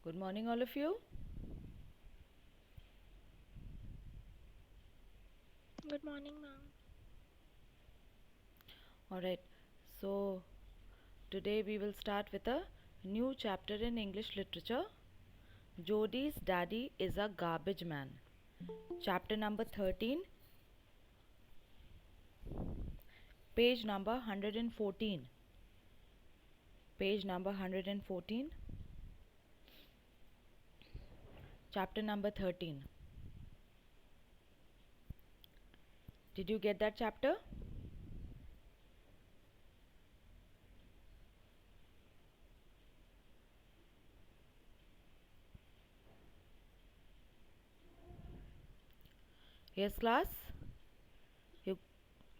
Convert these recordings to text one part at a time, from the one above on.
Good morning, all of you. Good morning, ma'am. Alright, so today we will start with a new chapter in English literature. Jodi's daddy is a garbage man. Chapter number 13, page number 114. Page number 114, chapter number 13. Did you get that chapter? Yes, class? You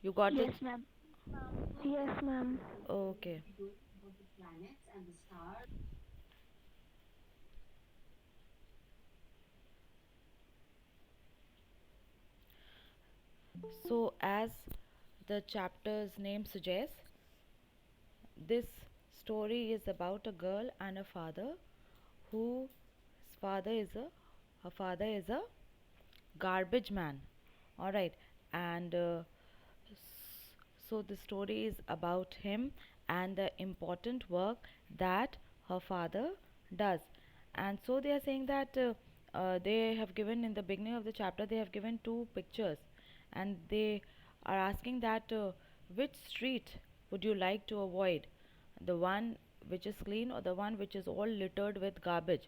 you got the Yes, ma'am. Yes, ma'am. okay. So as the chapter's name suggests, this story is about a girl and a father whose father is a her father is a garbage man. All right, and so the story is about him and the important work that her father does. And so they are saying that they have given in the beginning of the chapter they have given two pictures, and they are asking that which street would you like to avoid, the one which is clean or the one which is all littered with garbage.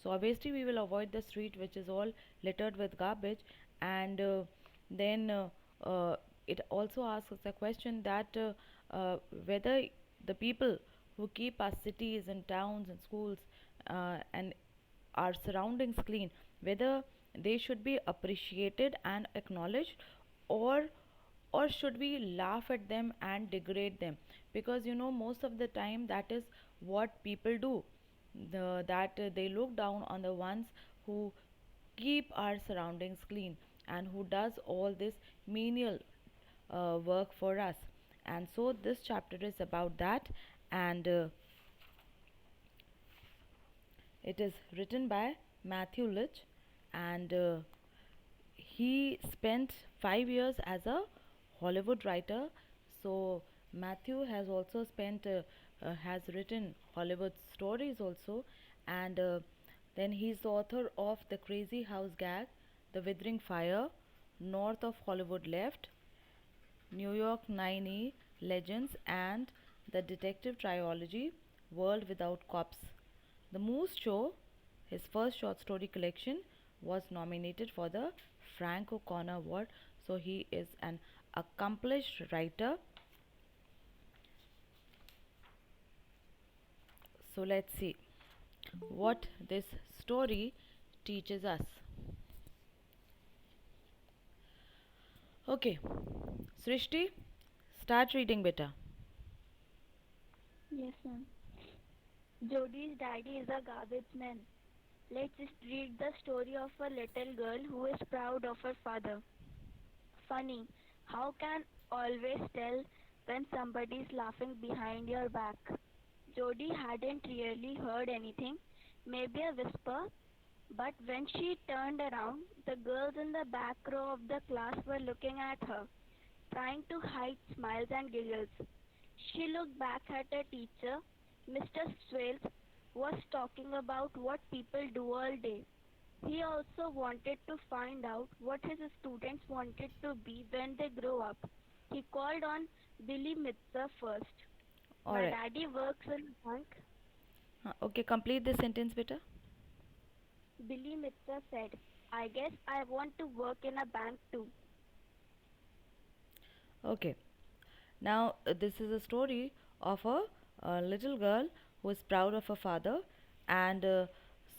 So obviously we will avoid the street which is all littered with garbage, and then uh, it also asks us a question that whether the people who keep our cities and towns and schools and our surroundings clean, whether they should be appreciated and acknowledged, or should we laugh at them and degrade them, because most of the time that is what people do, that they look down on the ones who keep our surroundings clean and who does all this menial work for us. And so this chapter is about that, and it is written by Matthew Litch, and he spent 5 years as a Hollywood writer. So Matthew has also spent has written Hollywood stories also, and then he's the author of The Crazy House Gag, The Withering Fire, North of Hollywood Left, New York 9E Legends, and the detective trilogy World Without Cops. The Moose Show, his first short story collection, was nominated for the Frank O'Connor Award. So he is an accomplished writer. So let's see what this story teaches us. Okay, Srishti, start reading, beta. Yes, ma'am. Jodi's daddy is a garbage man. Let's just read the story of a little girl who is proud of her father. Funny, how can always tell when somebody is laughing behind your back? Jody hadn't really heard anything, maybe a whisper, but when she turned around, the girls in the back row of the class were looking at her, trying to hide smiles and giggles. She looked back at her teacher. Mr. Swales was talking about what people do all day. He also wanted to find out what his students wanted to be when they grow up. He called on Billy Mitzer first. All My right. daddy works in a bank. Okay, complete this sentence, beta. Billy Mitzer said, I guess I want to work in a bank too. Okay. Now, this is a story of a little girl who is proud of her father, and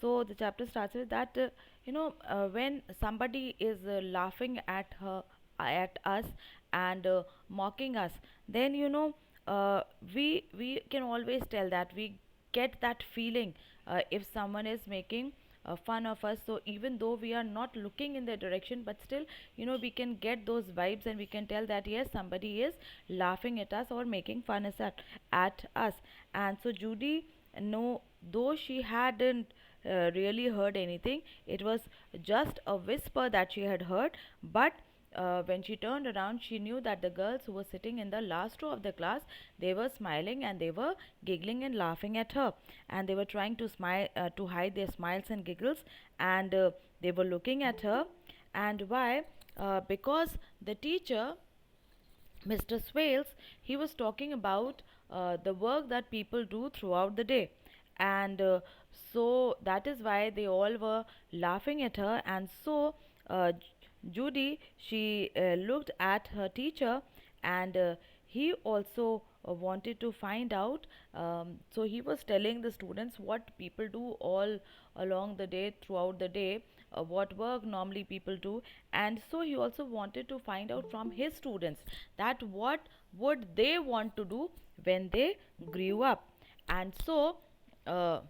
so the chapter starts with that. When somebody is laughing at us, and mocking us, then we can always tell that we get that feeling if someone is making fun of us. So even though we are not looking in their direction, but still we can get those vibes, and we can tell that yes, somebody is laughing at us or making fun at us. And so Judy, no, though she hadn't really heard anything. It was just a whisper that she had heard, but when she turned around, she knew that the girls who were sitting in the last row of the class, they were smiling and they were giggling and laughing at her, and they were trying to smile to hide their smiles and giggles, and they were looking at her. And why? Because the teacher, Mr. Swales, he was talking about the work that people do throughout the day. And so that is why they all were laughing at her. And so Judy, she looked at her teacher, and he also wanted to find out. So he was telling the students what people do all along the day, throughout the day, what work normally people do. And so he also wanted to find out from his students that what would they want to do when they grew up. And so uh,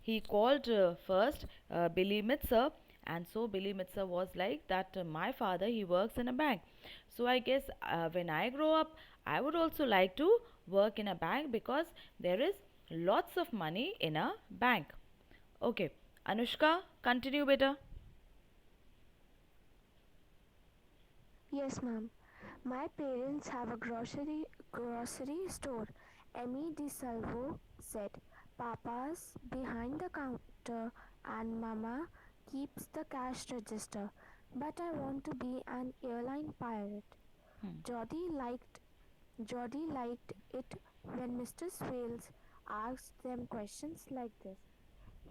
he called first Billy Mitzer. And so Billy Mitzer was like that, my father, he works in a bank, so I guess when I grow up, I would also like to work in a bank because there is lots of money in a bank. Okay, Anushka, continue better. Yes, ma'am. My parents have a grocery store. Emmy DeSalvo said. Papa's behind the counter and Mama keeps the cash register. But I want to be an airline pilot. Hmm. Jody liked Jody liked it when Mr. Swales asked them questions like this.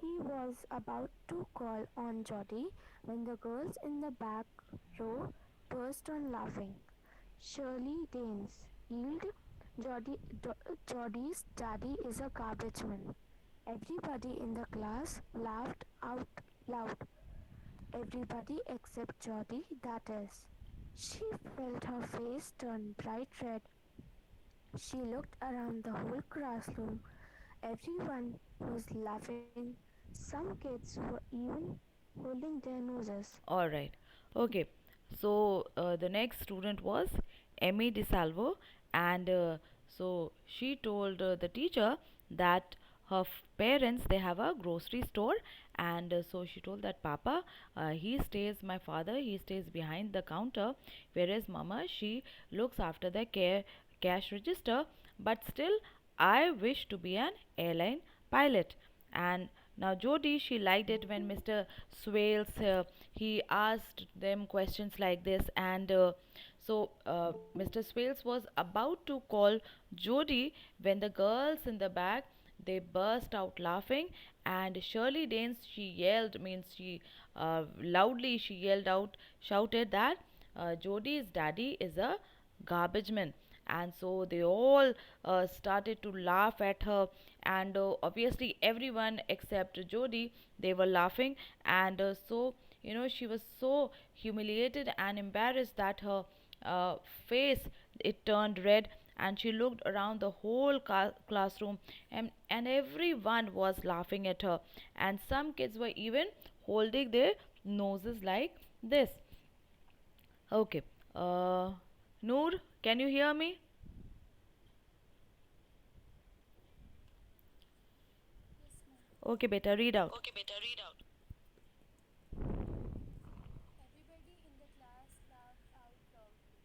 He was about to call on Jody when the girls in the back row burst on laughing. Shirley Danes yelled, Jody's daddy is a garbage man. Everybody in the class laughed out loud. Everybody except Jody, that is. She felt her face turn bright red. She looked around the whole classroom. Everyone was laughing. Some kids were even holding their noses. All right. Okay. So the next student was Emmy DeSalvo, and so she told the teacher that her parents, they have a grocery store, and so she told that Papa, he stays, my father, he stays behind the counter, whereas Mama, she looks after the cash register. But still, I wish to be an airline pilot. And now Jody, she liked it when Mr. Swales, he asked them questions like this. And Mr. Swales was about to call Jody when the girls in the back, they burst out laughing. And Shirley Danes, she yelled, means she loudly she yelled out, shouted that Jody's daddy is a garbage man. And so they all started to laugh at her, and obviously everyone except Jody, they were laughing. And so she was so humiliated and embarrassed that her uh, face, it turned red, and she looked around the whole classroom, and everyone was laughing at her, and some kids were even holding their noses like this. Okay. Noor, can you hear me? Okay, beta, read out. Okay, beta, read out. Everybody in the class laughed out loudly.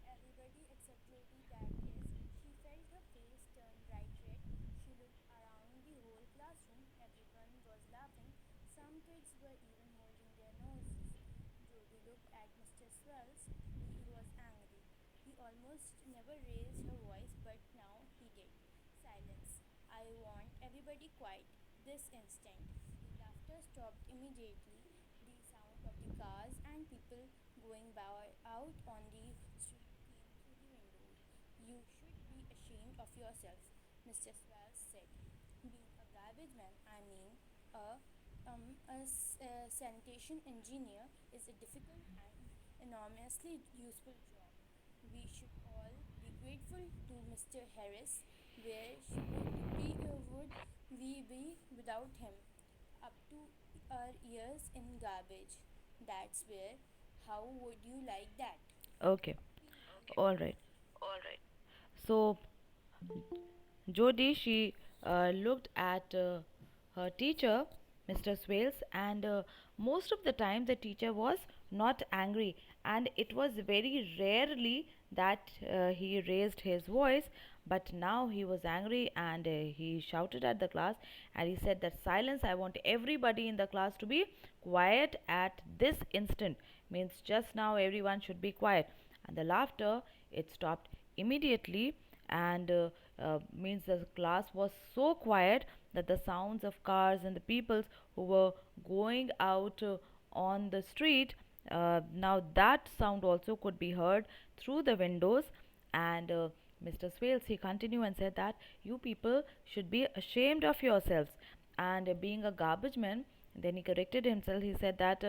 Everybody except Jody, that is. She felt her face turn bright red. She looked around the whole classroom. Everyone was laughing. Some kids were even holding their noses. Jody looked at Mr. Swells. He was angry. He almost never raised her voice, but now he did. Silence. I want everybody quiet this instant. The laughter stopped immediately. The sound of the cars and people going by out on the street came through the windows. You should be ashamed of yourself, Mr. Swells said. Being a garbage man, I mean, a, a sanitation engineer, is a difficult and enormously useful job. We should all be grateful to Mr. Harris. Where would we be without him? Up to our ears in garbage. That's where. How would you like that? Okay, Okay, all right. all right. So Jody, she looked at her teacher, Mr. Swales, and most of the time the teacher was not angry, and it was very rarely that he raised his voice. But now he was angry, and he shouted at the class, and he said that silence, I want everybody in the class to be quiet at this instant. Means just now everyone should be quiet. And the laughter, it stopped immediately, and means the class was so quiet that the sounds of cars and the peoples who were going out on the street, now that sound also could be heard through the windows. And Mr. Swales, he continued and said that you people should be ashamed of yourselves. And being a garbage man, then he corrected himself. He said that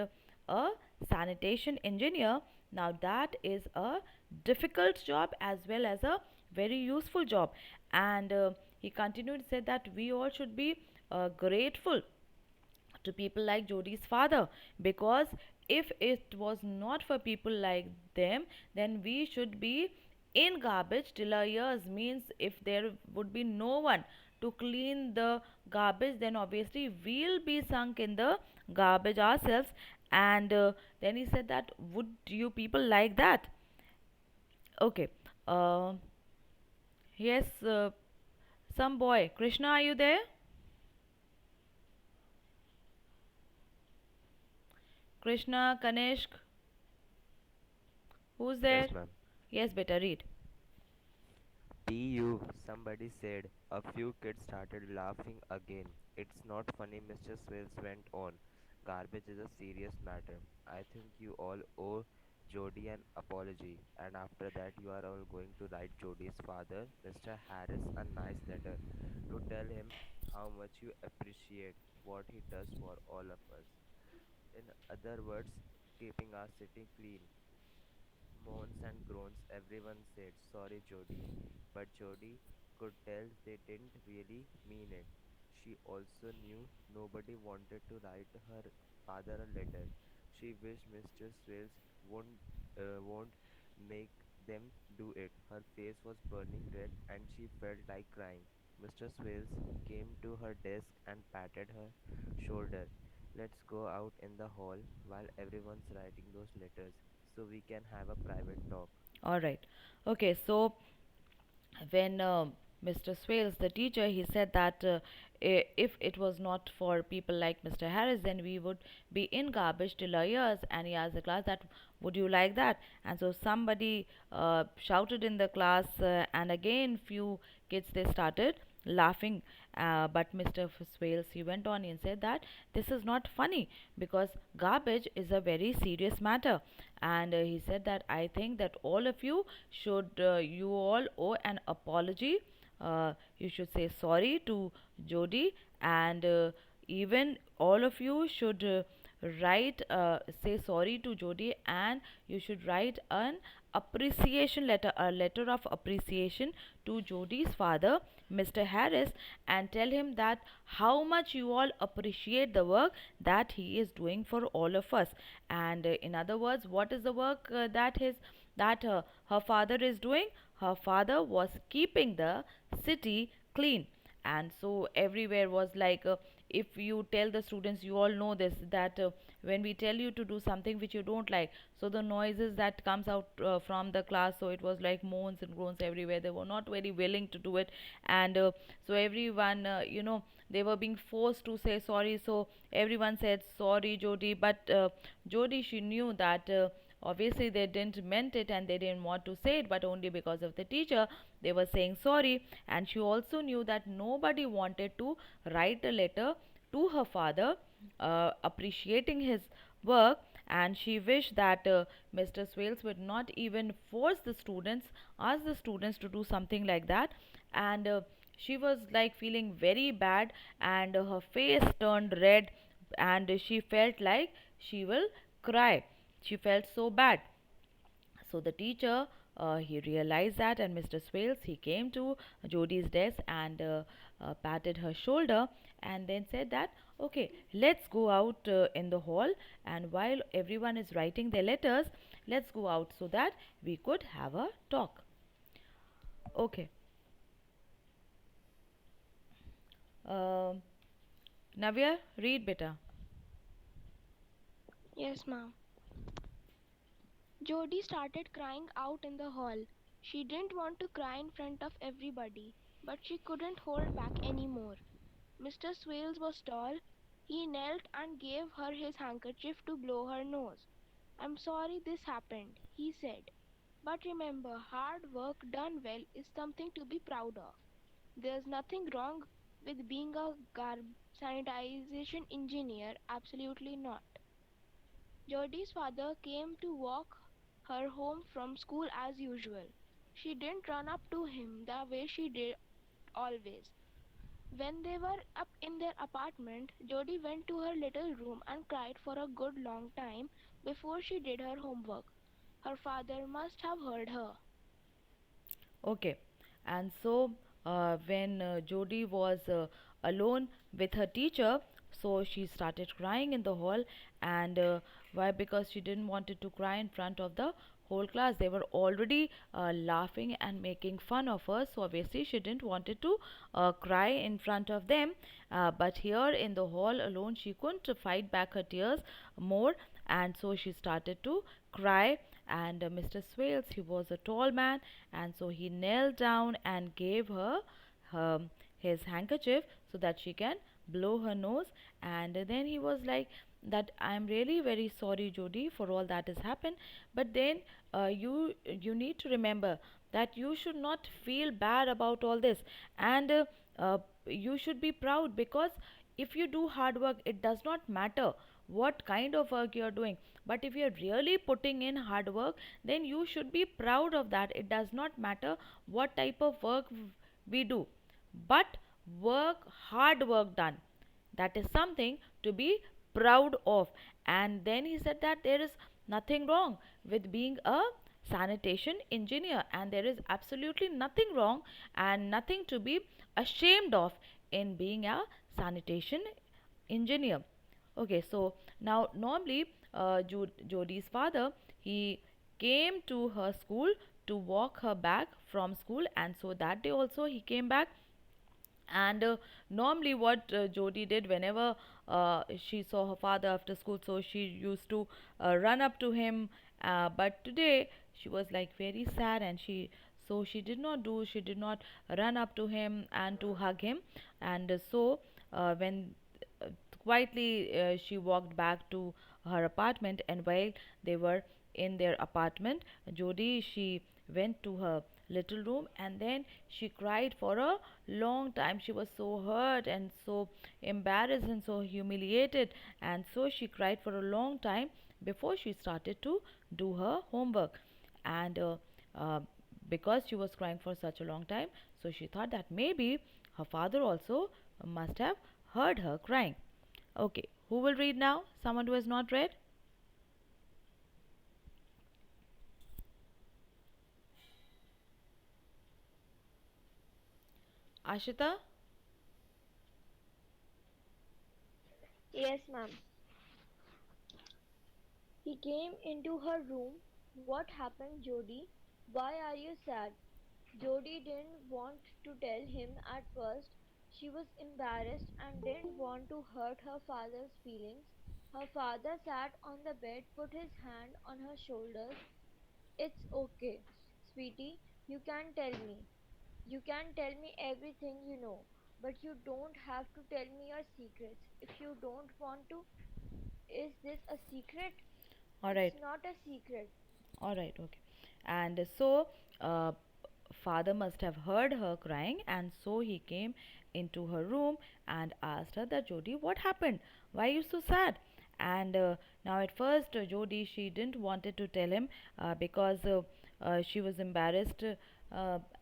a sanitation engineer, now that is a difficult job as well as a very useful job. And he continued said that we all should be grateful to people like Jodi's father, because if it was not for people like them, then we should be in garbage till our ears. Means if there would be no one to clean the garbage, then obviously we'll be sunk in the garbage ourselves. And then he said that would you people like that? Okay. uh, yes, some boy, Krishna, are you there? Krishna, Kanishk, who's there? Yes, ma'am. Yes, better read. PU, somebody said. A few kids started laughing again. It's not funny, Mr. Swales went on. Garbage is a serious matter. I think you all owe Jody an apology, and after that, you are all going to write Jody's father, Mr. Harris, a nice letter to tell him how much you appreciate what he does for all of us. In other words, keeping our city clean. Moans and groans, everyone said, sorry, Jody. But Jody could tell they didn't really mean it. She also knew nobody wanted to write her father a letter. She wished Mr. Swales won't make them do it. Her face was burning red and she felt like crying. Mr. Swales came to her desk and patted her shoulder. Let's go out in the hall while everyone's writing those letters so we can have a private talk. All right. Okay, so when Mr. Swales, the teacher, he said that if it was not for people like Mr. Harris, then we would be in garbage till our ears. And he asked the class that, would you like that? And so somebody shouted in the class, and again few kids they started laughing. But Mr. Swales, he went on and said that this is not funny, because garbage is a very serious matter. And he said that I think that all of you should, you all owe an apology. You should say sorry to Jody, and even all of you should write, say sorry to Jody, and you should write an appreciation letter, a letter of appreciation to Jody's father, Mr. Harris, and tell him that how much you all appreciate the work that he is doing for all of us. And in other words, what is the work that her father is doing? Her father was keeping the city clean. And so everywhere was like, if you tell the students, you all know this, that when we tell you to do something which you don't like, so the noises that comes out from the class, so it was like moans and groans everywhere. They were not very willing to do it. And so everyone, they were being forced to say sorry. So everyone said sorry, Jody. But Jody, she knew that obviously they didn't meant it, and they didn't want to say it, but only because of the teacher they were saying sorry. And she also knew that nobody wanted to write a letter to her father appreciating his work. And she wished that Mr. Swales would not even force the students, ask the students to do something like that. And she was like feeling very bad, and her face turned red, and she felt like she will cry. She felt so bad. So the teacher, he realized that, and Mr. Swales, he came to Jodi's desk and patted her shoulder, and then said that, okay, let's go out in the hall, and while everyone is writing their letters, let's go out so that we could have a talk. Okay. Um Navya, read beta. Yes, ma'am. Jody started crying out in the hall. She didn't want to cry in front of everybody, but she couldn't hold back anymore. Mr. Swales was tall. He knelt and gave her his handkerchief to blow her nose. I'm sorry this happened, he said. But remember, hard work done well is something to be proud of. There's nothing wrong with being a sanitization engineer, absolutely not. Jodie's father came to walk her home from school as usual. She didn't run up to him the way she did always. When they were up in their apartment, Jodie went to her little room and cried for a good long time before she did her homework. Her father must have heard her. Okay, and so when Jody was alone with her teacher, so she started crying in the hall, and why? Because she didn't wanted to cry in front of the whole class. They were already laughing and making fun of her, so obviously she didn't wanted to cry in front of them. But here in the hall alone, she couldn't fight back her tears more, and so she started to cry. And Mr. Swales, he was a tall man, and so he knelt down and gave her um, his handkerchief so that she can blow her nose. And then he was like that, I'm really very sorry, Jody, for all that has happened, but then you need to remember that you should not feel bad about all this, and uh, you should be proud, because if you do hard work, it does not matter what kind of work you are doing, but if you're really putting in hard work, then you should be proud of that. It does not matter what type of work we do, but work, hard work done, that is something to be proud of. And then he said that there is nothing wrong with being a sanitation engineer, and there is absolutely nothing wrong and nothing to be ashamed of in being a sanitation engineer. Okay, so now normally Jodie's father, he came to her school to walk her back from school, and so that day also he came back. And normally what Jodie did whenever she saw her father after school, so she used to run up to him, but today she was like very sad, and she did not do, she did not run up to him and to hug him. And so when quietly she walked back to her apartment, and while they were in their apartment, Jodie, she went to her little room, and then she cried for a long time. She was so hurt and so embarrassed and so humiliated, and so she cried for a long time before she started to do her homework. And uh, because she was crying for such a long time, so she thought that maybe her father also must have heard her crying. Okay, who will read now? Someone who has not read? Ashita? Yes, ma'am. He came into her room. What happened, Jody? Why are you sad? Jody didn't want to tell him at first. She was embarrassed and didn't want to hurt her father's feelings. Her father sat on the bed, put his hand on her shoulders. It's okay, sweetie. You can tell me. You can tell me everything you know, but you don't have to tell me your secrets if you don't want to. Is this a secret? All It's right. not a secret. All right, okay. And so, father must have heard her crying, and so he came into her room and asked her that, Jody, what happened? Why are you so sad? And now, at first, Jody, she didn't wanted to tell him because she was embarrassed.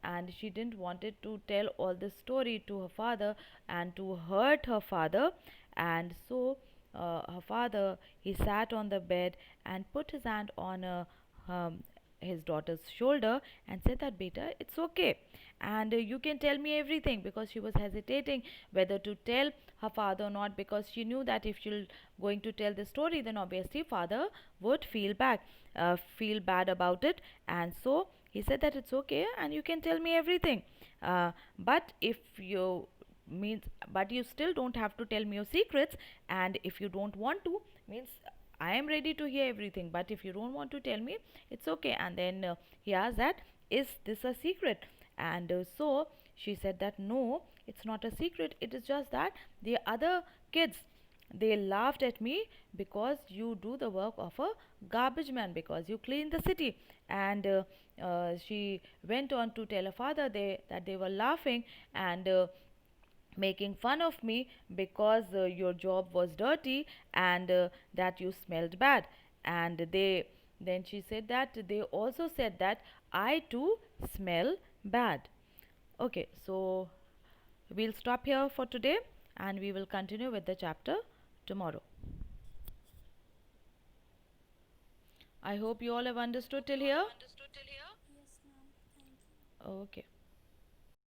And she didn't wanted to tell all the story to her father and to hurt her father. And so her father, he sat on the bed and put his hand on um, his daughter's shoulder and said that, beta, it's okay, and you can tell me everything, because she was hesitating whether to tell her father or not, because she knew that if she'll going to tell the story, then obviously father would feel bad about it. And so he said that it's okay and you can tell me everything, but if you means, but you still don't have to tell me your secrets. And if you don't want to, means I am ready to hear everything, but if you don't want to tell me, it's okay. And then he asked that, is this a secret? And so she said that no, it's not a secret, it is just that the other kids, they laughed at me because you do the work of a garbage man, because you clean the city. And she went on to tell her father that they were laughing and making fun of me because your job was dirty, and that you smelled bad. And they, then she said that they also said that I too smell bad. Okay, so we'll stop here for today, and we will continue with the chapter tomorrow. I hope you all have understood till here. Yes, ma'am. Thank you. Okay.